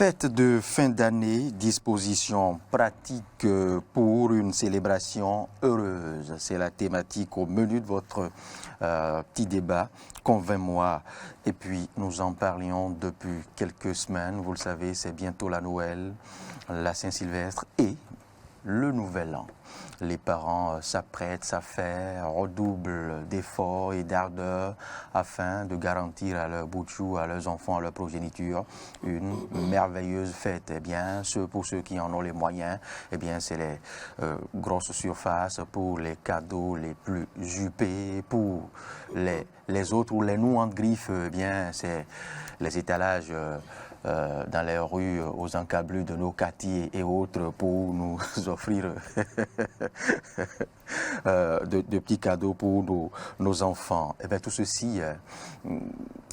Fête de fin d'année, disposition pratique pour une célébration heureuse. C'est la thématique au menu de votre petit débat. Convainc-moi. Et puis, nous en parlions depuis quelques semaines. Vous le savez, c'est bientôt la Noël, la Saint-Sylvestre et le Nouvel An. Les parents s'apprêtent, s'affairent, redoublent d'efforts et d'ardeur afin de garantir à leurs boutchous, à leurs enfants, à leur progéniture une merveilleuse fête. Eh bien, pour ceux qui en ont les moyens, eh bien, c'est les grosses surfaces pour les cadeaux les plus jupés. Pour les autres ou les nouants de griffes, eh bien, c'est les étalages dans les rues aux encablures de nos quartiers et autres pour nous offrir de petits cadeaux pour nos enfants. Et bien, tout ceci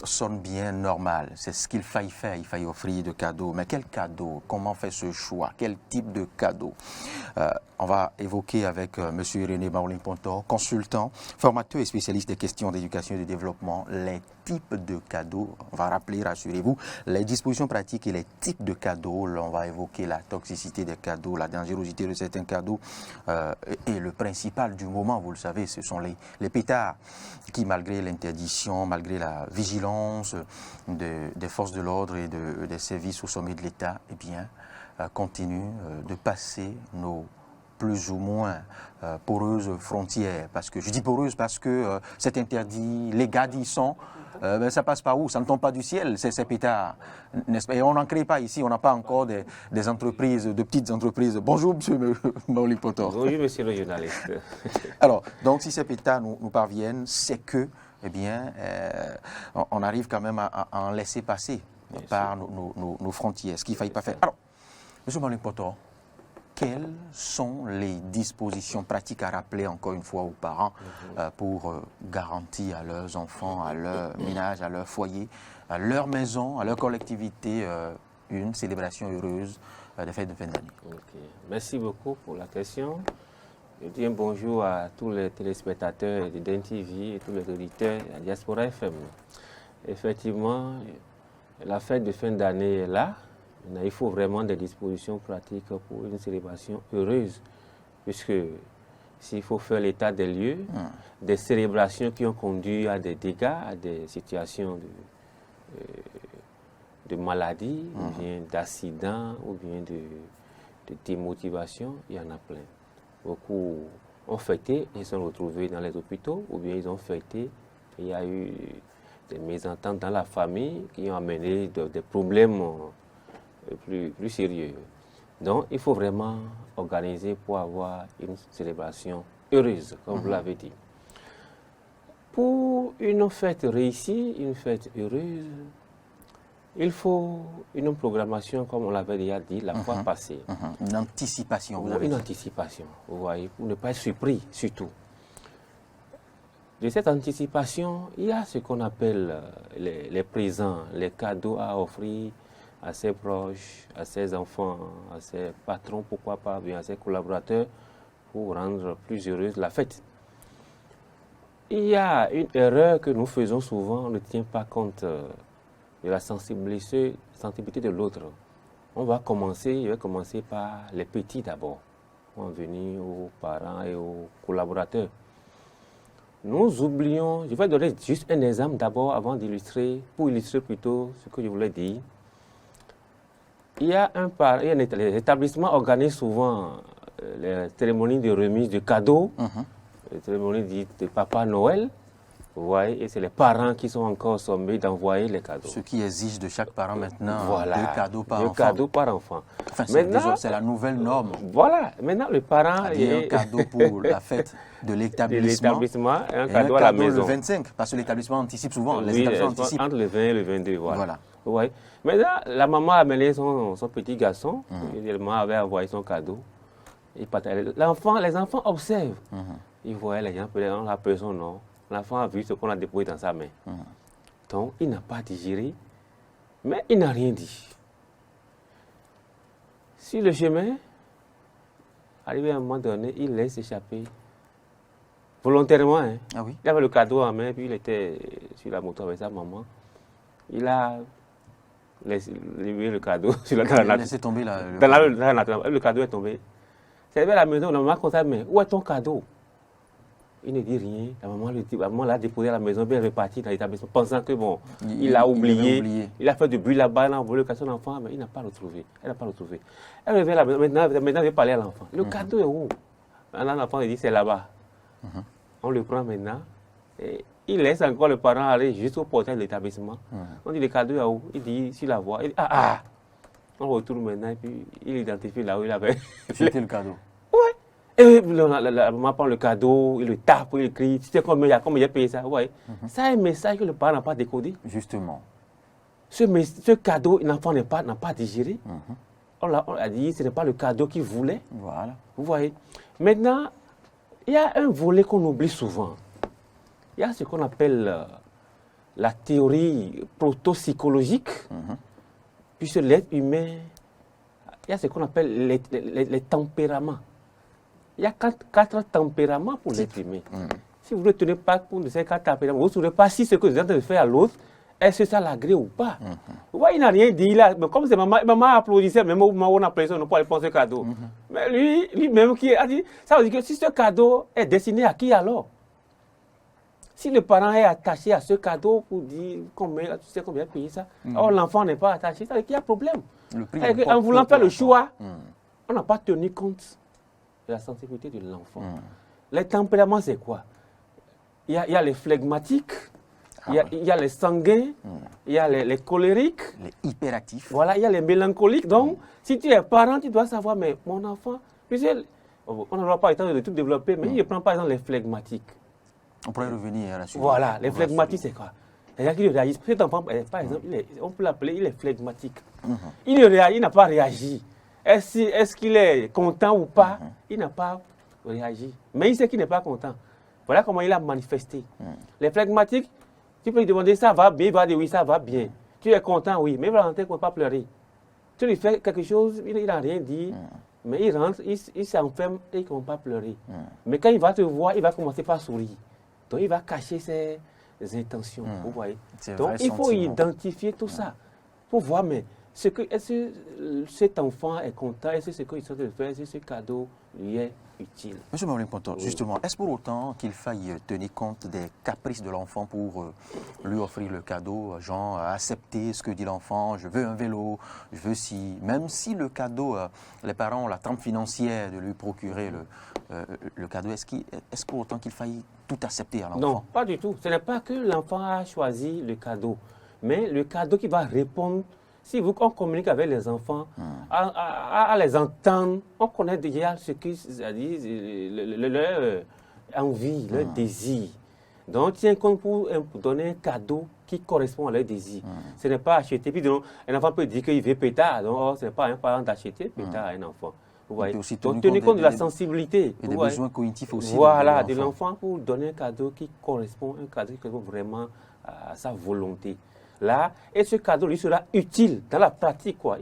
sonne bien normal. C'est ce qu'il faille faire. Il faille offrir de cadeaux. Mais quel cadeau? Comment faire ce choix? Quel type de cadeau? On va évoquer avec M. René Maolin-Pontor, consultant, formateur et spécialiste des questions d'éducation et de développement, les types de cadeaux. On va rappeler, rassurez-vous, les dispositions pratiques et les types de cadeaux. Là, on va évoquer la toxicité des cadeaux, la dangerosité de certains cadeaux. Et le principal du moment, vous le savez, ce sont les pétards qui, malgré l'interdiction, malgré la vigilance des forces de l'ordre et des services au sommet de l'État, eh bien, continuent de passer nos plus ou moins poreuses frontières. Parce que, je dis poreuses parce que c'est interdit, les gars y sont. Ça passe par où? Ça ne tombe pas du ciel, ces pétards, n'est-ce pas? Et on n'en crée pas ici, on n'a pas encore des entreprises, de petites entreprises. Bonjour, M. Maolin-Pontor. Bonjour, monsieur le journaliste. Alors, donc, si ces pétards nous parviennent, c'est que, eh bien, on arrive quand même à en laisser passer par nos frontières, ce qu'il ne faille pas faire. Alors, M. Maolin-Pontor, quelles sont les dispositions pratiques à rappeler encore une fois aux parents pour garantir à leurs enfants, à leur ménage, à leur foyer, à leur maison, à leur collectivité une célébration heureuse des fêtes de fin d'année? Okay. Merci beaucoup pour la question. Je dis un bonjour à tous les téléspectateurs de DEN TV et tous les auditeurs de la Diaspora FM. Effectivement, la fête de fin d'année est là. Il faut vraiment des dispositions pratiques pour une célébration heureuse, puisque s'il faut faire l'état des lieux, des célébrations qui ont conduit à des dégâts, à des situations de maladie, ou bien d'accidents, ou bien de démotivation, il y en a plein. Beaucoup ont fêté, ils sont retrouvés dans les hôpitaux, ou bien ils ont fêté, il y a eu des mésententes dans la famille qui ont amené des problèmes plus sérieux. Donc, il faut vraiment organiser pour avoir une célébration heureuse, comme vous l'avez dit. Pour une fête réussie, une fête heureuse, il faut une programmation, comme on l'avait déjà dit la fois passée. Une anticipation, vous avez dit. Une anticipation, vous voyez, pour ne pas être surpris, surtout. De cette anticipation, il y a ce qu'on appelle les présents, les cadeaux à offrir à ses proches, à ses enfants, à ses patrons, pourquoi pas, bien à ses collaborateurs, pour rendre plus heureuse la fête. Il y a une erreur que nous faisons souvent, on ne tient pas compte de la sensibilité de l'autre. Je vais commencer par les petits d'abord, on va venir aux parents et aux collaborateurs. Nous oublions, je vais donner juste un exemple d'abord avant d'illustrer, pour illustrer plutôt ce que je voulais dire. Il y a les établissements organisent souvent les cérémonies de remise de cadeaux, les cérémonies dites de Papa Noël, vous voyez, et c'est les parents qui sont encore sommés d'envoyer les cadeaux. Ce qui exige de chaque parent maintenant voilà, 2 cadeaux par enfant. 2 cadeaux par enfant. Enfin, c'est la nouvelle norme. Voilà, maintenant le parent... Un cadeau pour la fête de l'établissement et un cadeau à la maison. Le 25, parce que l'établissement anticipe souvent. Les établissements anticipent. Entre le 20 et le 22, voilà. Ouais. Maintenant, la maman a amené son petit garçon, la maman avait envoyé son cadeau. Les enfants observent. Ils voient les gens, la personne, non. L'enfant a vu ce qu'on a déposé dans sa main. Donc, il n'a pas digéré, mais il n'a rien dit. Sur le chemin, arrivé à un moment donné, il laisse échapper. Volontairement, hein. Ah oui? Il avait le cadeau en main, puis il était sur la moto avec sa maman. Il a le cadeau sur dans la nature. Laissez tomber Dans la nature, le cadeau est tombé. C'est à la maison, la maman constate, mais où est ton cadeau? Il ne dit rien. La maman l'a déposé à la maison, bien reparti dans l'établissement, pensant que bon, il a oublié. Il a fait du bruit là-bas, il a envolé son enfant, mais il n'a pas retrouvé. Elle n'a pas retrouvé. Elle revient à la maison, maintenant elle veut parler à l'enfant. Le cadeau est où? Maintenant l'enfant dit c'est là-bas. On le prend maintenant. Et il laisse encore le parent aller jusqu'au portail de l'établissement. On dit le cadeau est où? Il dit sur la voie. Il dit On retourne maintenant et puis il identifie là où il avait. C'était le cadeau. Et la maman prend le cadeau, il le tape, il crie, tu sais combien il a payé ça. Ouais. Ça est un message que le parent n'a pas décodé. Justement. Ce cadeau, l'enfant n'a pas digéré. On a dit ce n'est pas le cadeau qu'il voulait. Voilà. Vous voyez. Maintenant, il y a un volet qu'on oublie souvent. Il y a ce qu'on appelle la théorie proto-psychologique. Puisque l'être humain, il y a ce qu'on appelle les tempéraments. Il y a quatre tempéraments pour l'être humain. Si vous ne tenez pas compte de ces 4 tempéraments, vous ne saurez pas si ce que vous êtes en train de faire à l'autre, est-ce que ça l'agrée ou pas. Vous voyez, il n'a rien dit là. Mais comme c'est maman applaudissait, même au moment où on applaudissait, on n'a pas répondu ce cadeau. Mais lui-même qui a dit, ça veut dire que si ce cadeau est destiné à qui alors? Si le parent est attaché à ce cadeau pour dire combien, tu sais combien payer ça, or l'enfant n'est pas attaché, ça veut dire qu'il y a problème. En voulant faire le choix, on n'a pas tenu compte de la sensibilité de l'enfant. Les tempéraments, c'est quoi? Il y a les flegmatiques, il y a les sanguins, il y a les colériques. Les hyperactifs. Voilà, il y a les mélancoliques. Donc, si tu es parent, tu dois savoir, mais mon enfant, on n'aura pas le temps de tout développer, mais il ne prend par exemple les flegmatiques. On pourrait revenir à la suite. Voilà, les flegmatiques, c'est quoi? C'est-à-dire qu'il réagit. Cet enfant, par exemple, on peut l'appeler, il est flegmatique. Il n'a pas réagi. Est-ce qu'il est content ou pas? Il n'a pas réagi. Mais il sait qu'il n'est pas content. Voilà comment il a manifesté. Les flegmatiques, tu peux lui demander ça va bien, il va dire oui, ça va bien. Tu es content, oui, mais il va rentrer pour ne pas pleurer. Tu lui fais quelque chose, il n'a rien dit, mais il rentre, il s'enferme et il ne commence pas à pleurer. Mais quand il va te voir, il va commencer par sourire. Donc il va cacher ses intentions. Vous voyez? Donc il faut identifier tout ça pour voir, mais est-ce que cet enfant est content? Est-ce que ce qu'il est en train de faire? Est-ce que ce cadeau lui est utile? Monsieur Mablin-Ponton, justement, est-ce pour autant qu'il faille tenir compte des caprices de l'enfant pour lui offrir le cadeau, genre accepter ce que dit l'enfant, je veux un vélo, je veux ci, même si le cadeau, les parents ont la trempe financière de lui procurer le cadeau, est-ce pour autant qu'il faille tout accepter à l'enfant? Non, pas du tout. Ce n'est pas que l'enfant a choisi le cadeau, mais le cadeau qui va répondre. Si on communique avec les enfants, à les entendre, on connaît déjà ce qu'ils disent, leur envie, leur désir. Donc, tiens compte pour donner un cadeau qui correspond à leur désir. Ce n'est pas acheter. Puis, donc, un enfant peut dire qu'il veut pétard. Donc, ce n'est pas un parent d'acheter pétard à un enfant. Vous voyez. Donc, tenez compte de la sensibilité. Et des besoins cognitifs aussi. Voilà, de l'enfant pour donner un cadeau qui correspond vraiment à sa volonté. Là, et ce cadeau lui sera utile dans la pratique, quoi.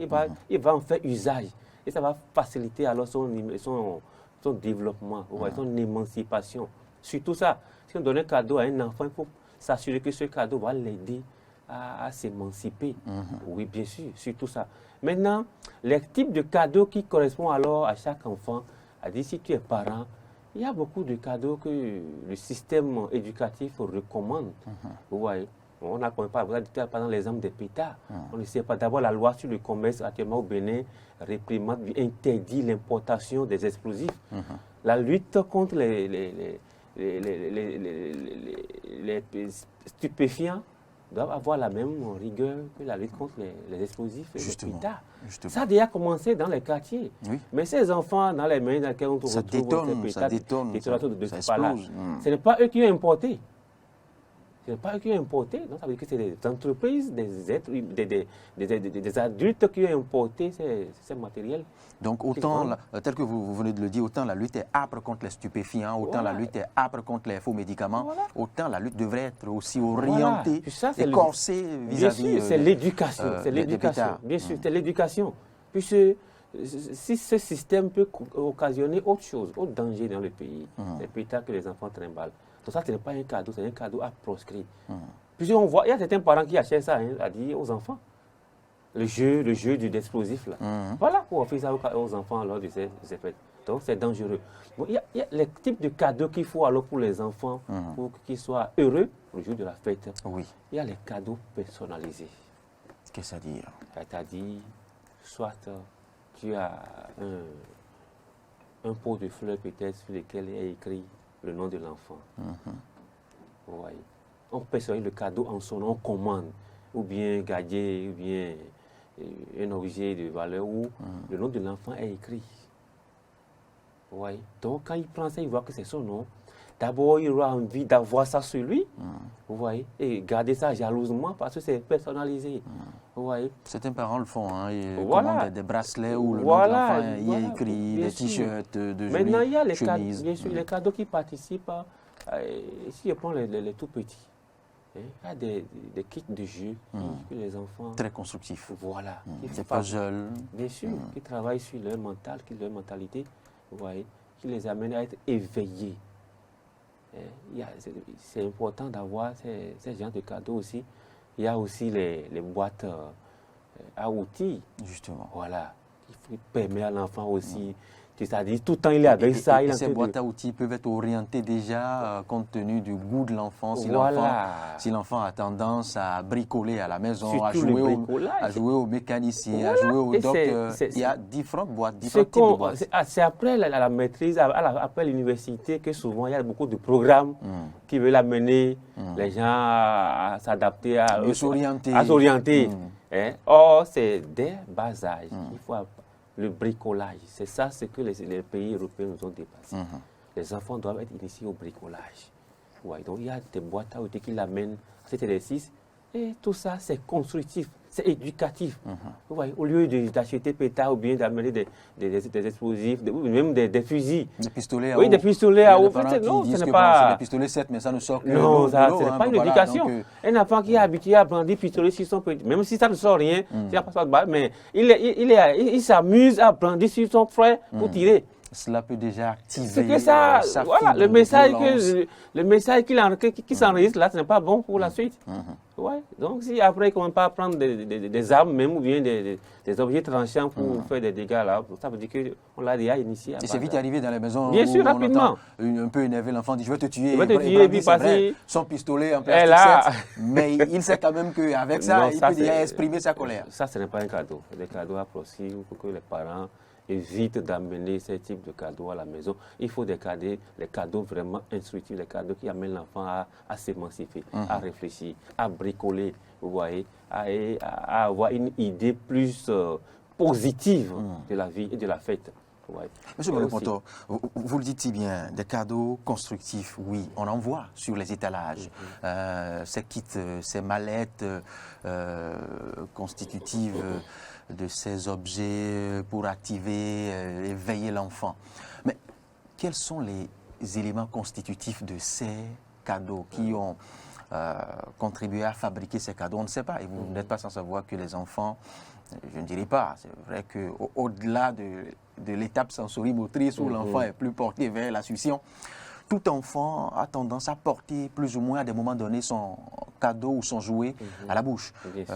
Il va en faire usage. Et ça va faciliter alors son développement, son émancipation. Surtout ça, si on donne un cadeau à un enfant, il faut s'assurer que ce cadeau va l'aider à s'émanciper. Oui, bien sûr, surtout ça. Maintenant, les types de cadeaux qui correspondent alors à chaque enfant, si tu es parent, il y a beaucoup de cadeaux que le système éducatif recommande. Vous voyez. On n'a pas, par exemple, l'exemple des pétards. On ne sait pas. D'abord, la loi sur le commerce actuellement au Bénin réprimande, interdit l'importation des explosifs. La lutte contre les stupéfiants doit avoir la même rigueur que la lutte contre les explosifs et les pétards. Ça a déjà commencé dans les quartiers. Oui. Mais ces enfants, dans les mains dans lesquels on retrouve ces pétards, ce n'est pas eux qui ont importé. Ce n'est pas eux qui ont importé, non, ça veut dire que c'est des entreprises, des adultes qui ont importé ces matériels. Donc autant, tel que vous venez de le dire, autant la lutte est âpre contre les stupéfiants, autant la lutte est âpre contre les faux médicaments, autant la lutte devrait être aussi orientée et corsée vis-à-vis. Bien sûr, c'est l'éducation, bien sûr, c'est l'éducation. Puisque si ce système peut occasionner autre chose, autre danger dans le pays, les pétards que les enfants trimballent. Donc ça, ce n'est pas un cadeau, c'est un cadeau à proscrire. Puis on voit, il y a certains parents qui achètent ça à dire aux enfants. le jeu d'explosifs là. Voilà, pour offrir ça aux enfants lors de ces fêtes. Donc c'est dangereux. Bon, il y a les types de cadeaux qu'il faut alors pour les enfants, pour qu'ils soient heureux le jour de la fête. Oui. Il y a les cadeaux personnalisés. Qu'est-ce à dire? C'est-à-dire, soit tu as un pot de fleurs peut-être sur lequel est écrit le nom de l'enfant. Vous voyez. On personnalise le cadeau en son nom, on commande, ou bien gagner, ou bien un objet de valeur où le nom de l'enfant est écrit. Vous voyez. Donc quand il prend ça, il voit que c'est son nom. D'abord, il aura envie d'avoir ça sur lui, vous voyez, et garder ça jalousement parce que c'est personnalisé. Vous voyez. Certains parents le font, hein, ils Voilà. commandent des bracelets où le nom de l'enfant y est écrit, bien des sûr. t-shirts, de Maintenant, il y a les cadeaux, chemises. bien sûr, les cadeaux qui participent. Si je prends les tout petits, hein, il y a des kits de jeux que les enfants. Très constructifs. Voilà. Des puzzles. Bien sûr, qui travaillent sur leur mental, leur mentalité, vous voyez, qui les amènent à être éveillés. C'est important d'avoir ces genres de cadeaux aussi. Il y a aussi les boîtes à outils. Justement. Voilà. Il permet à l'enfant aussi. C'est-à-dire, tout le temps, il est avec ça. Et ces boîtes à outils peuvent être orientées déjà compte tenu du goût de l'enfant. Voilà. Si l'enfant a tendance à bricoler à la maison, à Surtout jouer au mécanicien, Voilà. à jouer au Et docteur, c'est- il y a différentes boîtes, différents types de boîtes. C'est après la maîtrise, après l'université, que souvent il y a beaucoup de programmes qui veulent amener les gens à s'adapter, à Mieux s'orienter. Hein. Or, c'est dès bas âge. Il faut le bricolage. C'est ça ce que les pays européens nous ont dépassé. Les enfants doivent être initiés au bricolage. Ouais, donc il y a des boîtes à outils qui l'amènent à cet exercice. Et tout ça, c'est constructif, c'est éducatif. Vous voyez, au lieu d'acheter pétards ou bien d'amener des explosifs, même des fusils. Des pistolets à Oui, eau. des pistolets à Il y a eau. des parents qui Non, disent ce n'est que pas. c'est des pistolets 7, mais ça ne sort que Non, de ça, l'eau, ce n'est hein, pas une voilà, éducation. donc, Un enfant qui est habitué à brandir pistolet sur son petit, même si ça ne sort rien, il n'a pas de balle, mais il s'amuse à brandir sur son frère pour tirer. Cela peut déjà activer C'est que ça, sa voilà, fibre le de message violence. qui s'enregistre là, ce n'est pas bon pour la suite. Ouais. Donc si après, il ne commence pas à prendre des armes même ou bien des objets tranchants pour faire des dégâts là, ça veut dire qu'on l'a déjà initié. Et c'est vite arrivé dans les maisons Bien où sûr, on rapidement. entend un peu énervé l'enfant dit je vais te tuer. Je vais te tuer, brandit, puis c'est vrai, passer. son pistolet en Et plastique là- 7, mais il sait quand même qu'avec ça, Non, il ça, peut déjà c'est- exprimer sa colère. Ça, ce n'est pas un cadeau. C'est des cadeaux appropriés pour que les parents évitent d'amener ce type de cadeaux à la maison. Il faut des cadeaux vraiment instructifs, des cadeaux qui amènent l'enfant à s'émanciper, à réfléchir, à bricoler, vous voyez, à avoir une idée plus positive de la vie et de la fête. Ouais. Monsieur Et Malopoto, vous le dites si bien, des cadeaux constructifs, oui, on en voit sur les étalages. Ces kits, ces mallettes constitutives de ces objets pour activer, éveiller l'enfant. Mais quels sont les éléments constitutifs de ces cadeaux qui ont contribué à fabriquer ces cadeaux? On ne sait pas, et vous n'êtes pas sans savoir que les enfants, je ne dirais pas, c'est vrai qu'au-delà de l'étape sensorimotrice où l'enfant est plus porté vers la succion, tout enfant a tendance à porter plus ou moins à des moments donnés son cadeau ou son jouet à la bouche. Bien sûr.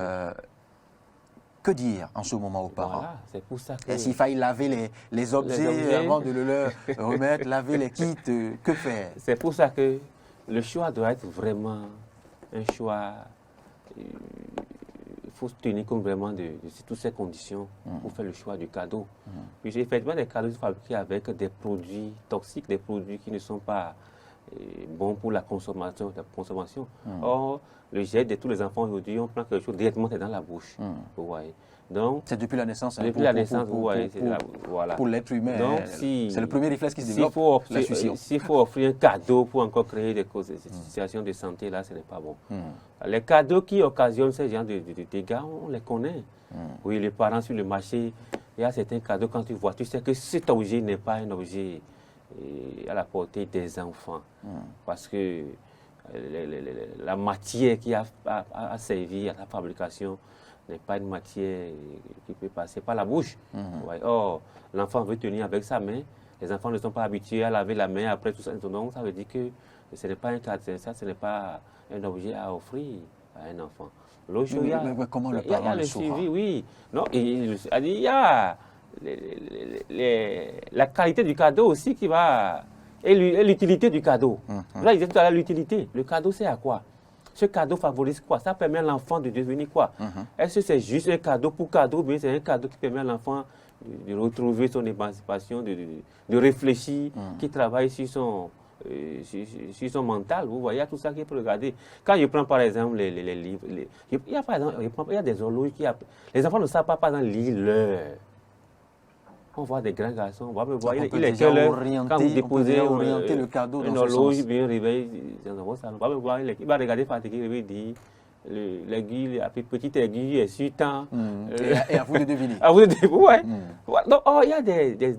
Que dire en ce moment aux parents? Voilà, c'est pour ça que... Et s'il faille laver les objets avant de le leur remettre, laver les kits, que faire? C'est pour ça que le choix doit être vraiment un choix. Il faut se tenir compte vraiment de toutes ces conditions pour faire le choix du cadeau. Puis effectivement, des cadeaux sont fabriqués avec des produits toxiques, des produits qui ne sont pas bons pour la consommation. Or, le jet de tous les enfants aujourd'hui, on prend quelque chose directement dans la bouche. Vous voyez. Donc, c'est depuis la naissance. Depuis la naissance, vous voyez. Voilà. Pour l'être humain, donc, c'est le premier réflexe qui se développe, la succion. S'il faut offrir un cadeau pour encore créer des situations de santé, là, ce n'est pas bon. Les cadeaux qui occasionnent ces genres de dégâts, on les connaît. Oui, les parents sur le marché, il y a certains cadeaux, quand tu vois, tu sais que cet objet n'est pas un objet à la portée des enfants. Parce que la matière qui a servi à la fabrication n'est pas une matière qui peut passer par la bouche. Ouais. Or, l'enfant veut tenir avec sa main. Les enfants ne sont pas habitués à laver la main après tout ça. Donc, ça veut dire que ce n'est pas un cadeau, ça, ce n'est pas un objet à offrir à un enfant. L'autre chose, Mais comment le parent le saura? suivi, oui. Non, il y a la qualité du cadeau aussi qui va... Et l'utilité du cadeau. Là, il disait tout à l'heure l'utilité. Le cadeau, c'est à quoi? Ce cadeau favorise quoi? Ça permet à l'enfant de devenir quoi? Est-ce que c'est juste un cadeau pour cadeau, ou bien c'est un cadeau qui permet à l'enfant de retrouver son émancipation, de réfléchir, qui travaille sur son mental? Vous voyez, il y a tout ça qui peut regarder. Quand je prends par exemple les livres, il y a par exemple, il y a des horloges les enfants ne savent pas, par exemple, lire l'heure. On voit des grands garçons, on va me voir, il est quelle heure quand vous déposez orienter le cadeau une dans ce horloge sens. bien réveillée, on va me voir, il va regarder fatigué, il va dire l'aiguille, la petite aiguille est sur temps. Et à vous de deviner. À vous de deviner, ouais. Donc, il y a des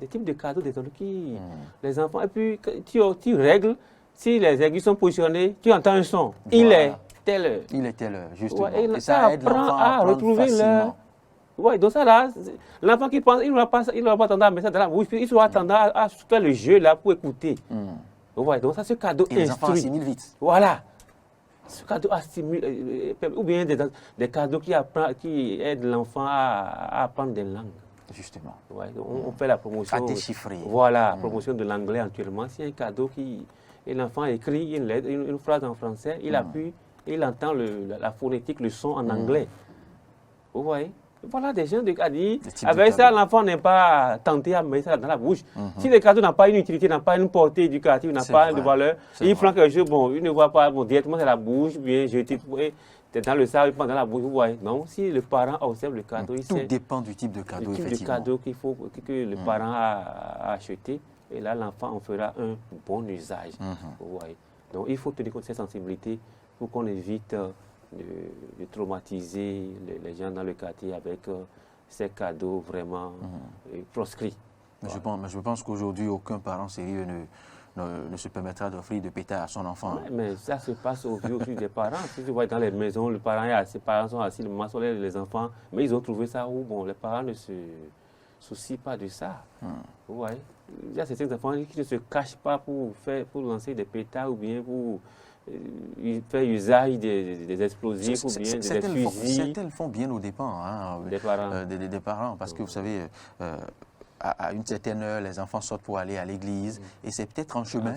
types de cadeaux, des trucs qui, les enfants, et puis tu règles, si les aiguilles sont positionnées, tu entends un son. Voilà. Il est telle heure. Il est telle heure, justement. Ouais, et ça aide l'enfant à retrouver l'heure. Oui, donc ça là, l'enfant qui pense, il ne va pas attendre à mettre ça dans la bouche, puis il sera attendre à faire le jeu là pour écouter. Vous voyez, donc ça, ce cadeau et les enfants assimilent vite. Voilà. Ce cadeau assimile, ou bien des cadeaux qui aident l'enfant à apprendre des langues. Justement. Ouais, on fait la promotion. À déchiffrer. Voilà, promotion de l'anglais actuellement. C'est un cadeau et l'enfant écrit une lettre, une phrase en français, il appuie, et il entend la phonétique, le son en anglais. Vous voyez? Voilà des gens à dire, avec ça, l'enfant n'est pas tenté à mettre ça dans la bouche. Si le cadeau n'a pas une utilité, n'a pas une portée éducative, n'a pas de valeur, il prend quelque chose, bon, il ne voit pas, bon, directement dans la bouche, bien jeté dans le sable, il prend dans la bouche, vous voyez. Non, si le parent observe le cadeau, il tout sait dépend du type de cadeau, le type de cadeau que le parent a acheté, et là, l'enfant en fera un bon usage. Vous voyez. Donc, il faut tenir compte de cette sensibilité pour qu'on évite de traumatiser les gens dans le quartier avec ces cadeaux vraiment proscrits. Mais je pense qu'aujourd'hui, aucun parent sérieux ne se permettra d'offrir de pétard à son enfant. Ouais, mais ça se passe au vu des parents. Si tu vois dans les maisons, les parents sont assis, le maçon, les enfants, mais ils ont trouvé ça où bon, les parents ne se soucient pas de ça. Vous voyez, il y a certains enfants qui ne se cachent pas pour lancer des pétards ou bien pour faire usage des explosifs ou bien des fusils. Certaines font bien aux dépens des parents. Parce que vous savez, à une certaine heure, les enfants sortent pour aller à l'église et c'est peut-être en chemin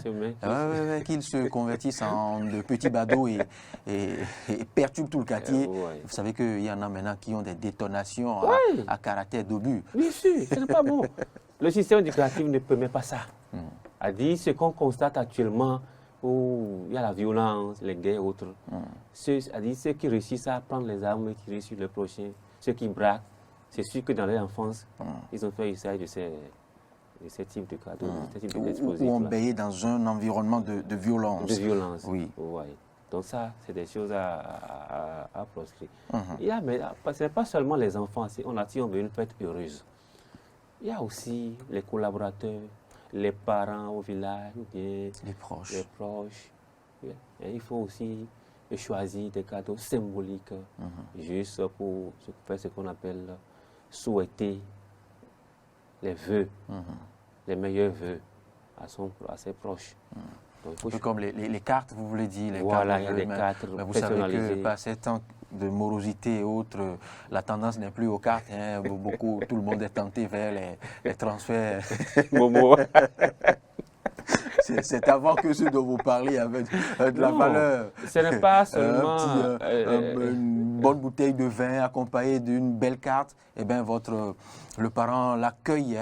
qu'ils se convertissent en de petits badauds et perturbent tout le quartier. Vous savez qu'il y en a maintenant qui ont des détonations à caractère d'obus. Bien sûr, ce n'est pas bon. Le système éducatif ne permet pas ça. A dit ce qu'on constate actuellement, où il y a la violence, les guerres et autres. Ceux qui réussissent à prendre les armes et tirer sur le prochain, ceux qui braquent, c'est sûr que dans leur enfance, ils ont fait usage de ces types de cadeaux, de ces types d'explosifs. Ou ont baigné dans un environnement de violence. De violence, oui. Ouais. Donc ça, c'est des choses à proscrire. Mais ce n'est pas seulement les enfants, si on veut une fête heureuse. Il y a aussi les collaborateurs, les parents au village, ou bien les proches. Et il faut aussi choisir des cadeaux symboliques, juste pour faire ce qu'on appelle souhaiter les vœux, les meilleurs vœux à ses proches. Donc, un peu comme les cartes, vous voulez dire. Voilà, il y a des cartes mais vous savez que par ces temps de morosité et autres, la tendance n'est plus aux cartes. Tout le monde est tenté vers les transferts. Momo. C'est avant que ceux dont vous parlez avaient de la valeur. Ce n'est pas seulement une bonne bouteille de vin accompagnée d'une belle carte. Eh bien, le parent l'accueille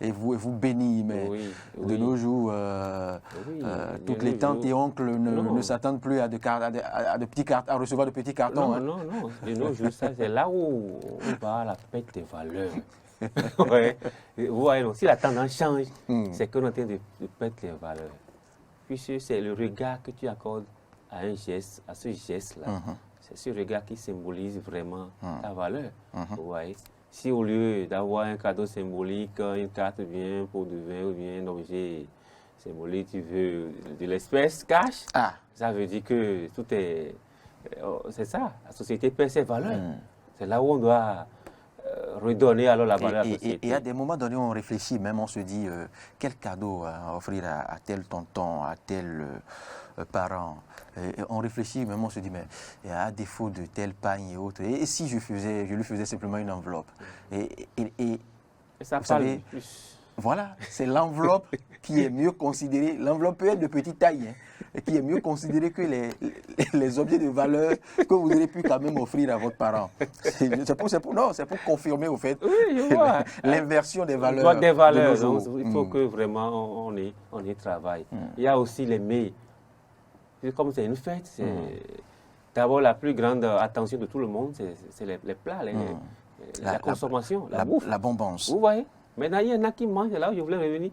et vous bénit. Mais de nos jours, toutes les tantes et oncles ne s'attendent plus à à recevoir de petits cartons. Non. De nos jours, c'est là où on va à la perte des valeurs. Vous voyez, si la tendance change, c'est qu'on est en train de perdre les valeurs. Puisque c'est le regard que tu accordes à un geste, à ce geste-là. C'est ce regard qui symbolise vraiment ta valeur. Vous voyez, si au lieu d'avoir un cadeau symbolique, une carte bien pour du vin ou bien un objet symbolique, tu veux de l'espèce cash, ça veut dire que tout est... C'est ça, la société perd ses valeurs. C'est là où on doit redonner alors la valeur à la société. Et à des moments donnés, on réfléchit, même on se dit quel cadeau offrir à tel tonton, à tel parent. Et on réfléchit, même on se dit, mais à défaut de tel pagne et autres, et si je lui faisais simplement une enveloppe. Et ça vous parle savez, plus. voilà, c'est l'enveloppe qui est mieux considérée. L'enveloppe peut être de petite taille, et qui est mieux considérée que les objets de valeur que vous aurez pu quand même offrir à votre parent. C'est pour confirmer au fait l'inversion des valeurs. De nos jours. Donc, il faut que vraiment on y travaille. Il y a aussi les mets. Comme c'est une fête, c'est d'abord la plus grande attention de tout le monde, c'est les plats, la consommation, la bouffe. La bonbonce. Vous voyez? Maintenant, il y en a qui mangent, là où je voulais revenir,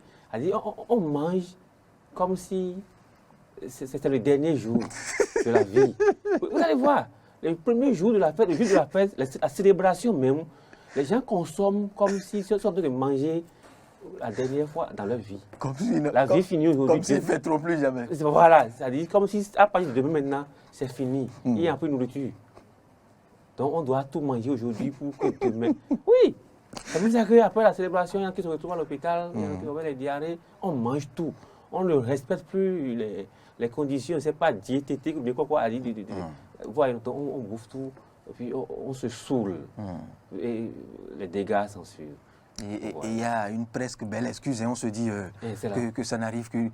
on mange comme si c'était le dernier jour de la vie. Vous allez voir, le premier jour de la fête, le jour de la fête, la célébration même, les gens consomment comme s'ils sont en train de manger la dernière fois dans leur vie. La vie finit aujourd'hui. Comme s'ils ne fêteront plus jamais. Voilà, c'est-à-dire comme si à partir de demain maintenant, c'est fini. Il n'y a plus de nourriture. Donc on doit tout manger aujourd'hui pour que demain... Oui, c'est pour ça qu'après la célébration, il y en a qui se retrouvent à l'hôpital, il y en a qui ont les diarrhées, on mange tout. On ne respecte plus les conditions, c'est pas diététique ou bien quoi. Voilà, on bouffe tout, et puis on se saoule. Et les dégâts s'en suivent. Et il y a une presque belle excuse, on se dit que ça n'arrive qu'une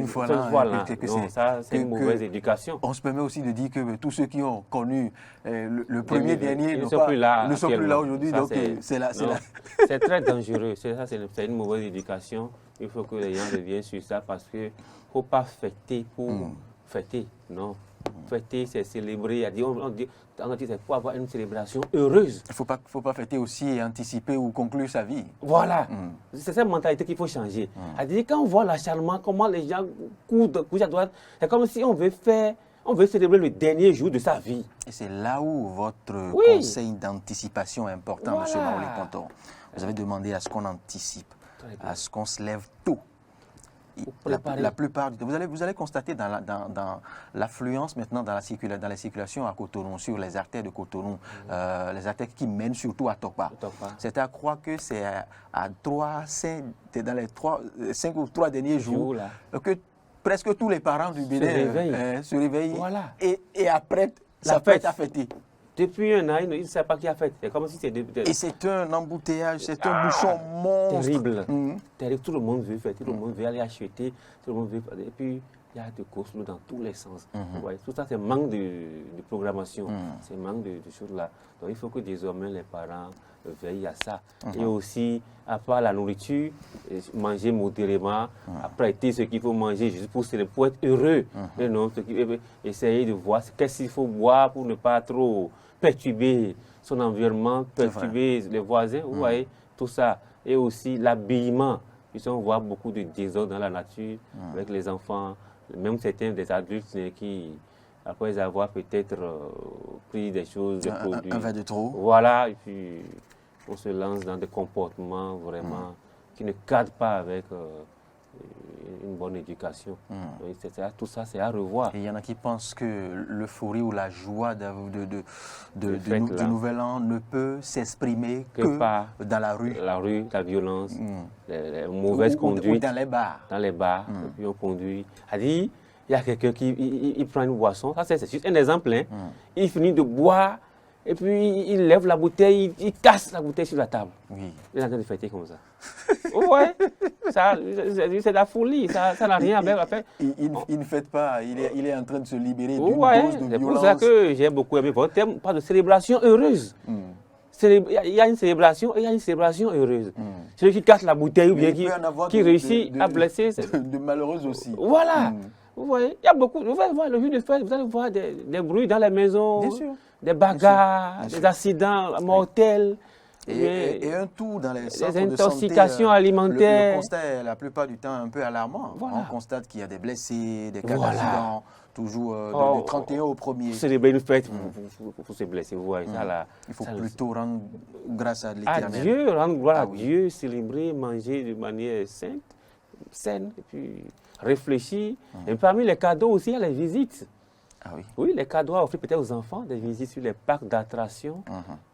fois là. Ça, c'est une mauvaise éducation. On se permet aussi de dire que tous ceux qui ont connu le premier dernier ne sont plus là aujourd'hui. Donc c'est très dangereux. C'est une mauvaise éducation. Il faut que les gens reviennent sur ça parce qu'il ne faut pas fêter pour fêter. Non. Fêter, c'est célébrer. On dit c'est pour avoir une célébration heureuse. Il ne faut pas fêter aussi et anticiper ou conclure sa vie. Voilà. C'est cette mentalité qu'il faut changer. Quand on voit l'acharnement, comment les gens courent à droite, c'est comme si on veut célébrer le dernier jour de sa vie. Et c'est là où votre conseil d'anticipation est important, M. Maoli-Ponton. Vous avez demandé à ce qu'on anticipe, à ce qu'on se lève tôt. La plupart du temps, vous allez constater dans l'affluence maintenant dans les circulations à Cotonou, sur les artères de Cotonou, les artères qui mènent surtout à Tokpa. C'est à croire que c'est dans les 5 ou 3 derniers jours que presque tous les parents du Bénin se réveillent et apprêtent sa fête à fêter. Depuis un an, ils ne savent pas qui a fait. C'est comme si c'était... Et c'est un embouteillage, c'est un bouchon monstre. Terrible. Terrible. Tout le monde veut faire, tout le monde veut aller acheter, tout le monde veut... Et puis, il y a des courses dans tous les sens. Tout ça, c'est manque de programmation. C'est manque de choses là. Donc, il faut que désormais les parents veillent à ça. Et aussi, à part la nourriture, manger modérément, prêter ce qu'il faut manger juste pour être heureux. Et non, essayer de voir qu'est-ce qu'il faut boire pour ne pas trop perturber son environnement, perturber les voisins. Vous voyez, tout ça. Et aussi l'habillement. On voit beaucoup de désordre dans la nature avec les enfants, même certains des adultes qui, après avoir peut-être pris des choses, des produits. Un verre de trop. Voilà, et puis on se lance dans des comportements vraiment qui ne cadrent pas avec une bonne éducation. Tout ça, c'est à revoir. Et il y en a qui pensent que l'euphorie ou la joie du Nouvel An ne peut s'exprimer que dans la rue. La rue, la violence, les mauvaises conduites. Ou dans les bars. Dans les bars, et puis on conduit. Il y a quelqu'un qui prend une boisson, ça c'est juste un exemple. Il finit de boire, et puis il lève la bouteille, il casse la bouteille sur la table. Oui. Il est en train de fêter comme ça. Ouais, c'est de la folie, ça n'a rien à faire. Il ne fête pas, il est en train de se libérer d'une dose de violence. C'est pour ça que j'ai beaucoup aimé votre thème, pas de célébration heureuse. Il y a une célébration et il y a une célébration heureuse. Celui qui casse la bouteille ou bien qui réussit à blesser. De malheureuses aussi. Voilà. Vous voyez, il y a beaucoup. Vous allez voir le jour de fête, vous allez voir des bruits dans les maisons, des bagarres, des accidents mortels. Et un tout dans les centres de intoxications alimentaires. Le constat est la plupart du temps un peu alarmant. On constate qu'il y a des blessés, des cas d'accident, toujours du 31 au 1er. Pour célébrer une fête, vous se blesser. Vous voyez, il faut plutôt rendre grâce à l'Éternel. Rendre gloire à Dieu, célébrer, manger de manière saine, et puis réfléchir. Et parmi les cadeaux aussi, il y a les visites. Ah oui. Oui, les cadeaux à offrir peut-être aux enfants, des visites sur les parcs d'attractions,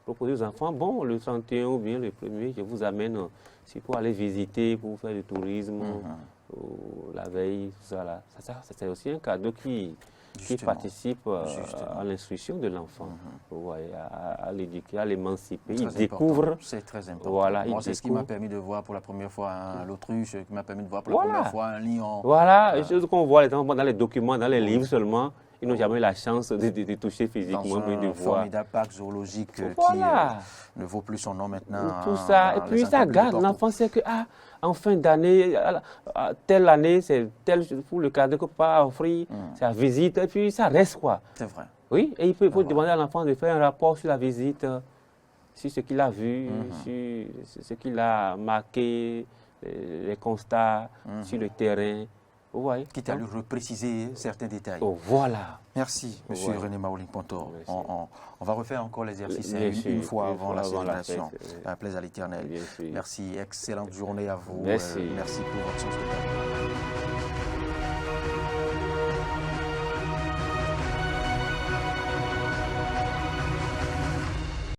proposer aux enfants, bon, le 31 ou bien le 1er, je vous amène, c'est pour aller visiter, pour faire du tourisme, la veille, tout ça là. C'est aussi un cadeau qui participe à l'instruction de l'enfant, à l'éduquer, à l'émanciper. Il découvre. C'est très important. Voilà, moi, c'est ce qui m'a permis de voir pour la première fois l'autruche, qui m'a permis de voir pour la première fois un lion. Voilà, chose qu'on voit dans les documents, dans les livres seulement. Ils n'ont jamais eu la chance de toucher physiquement, mais de voir. Formidable parc zoologique qui ne vaut plus son nom maintenant. Tout ça. Et puis ça garde. L'enfant sait que en fin d'année, telle année, c'est tel pour le cadeau qu'on peut pas offrir, c'est la visite, et puis ça reste quoi. C'est vrai. Oui, et il faut demander à l'enfant de faire un rapport sur la visite, sur ce qu'il a vu, sur ce qu'il a marqué, les constats sur le terrain. Quitte à lui repréciser certains détails. Voilà. Merci, M. René Maouling Pontor. On va refaire encore l'exercice une fois avant la célébration. Un plaisir à l'Éternel. Merci, excellente journée à vous. Merci. Merci pour votre sens de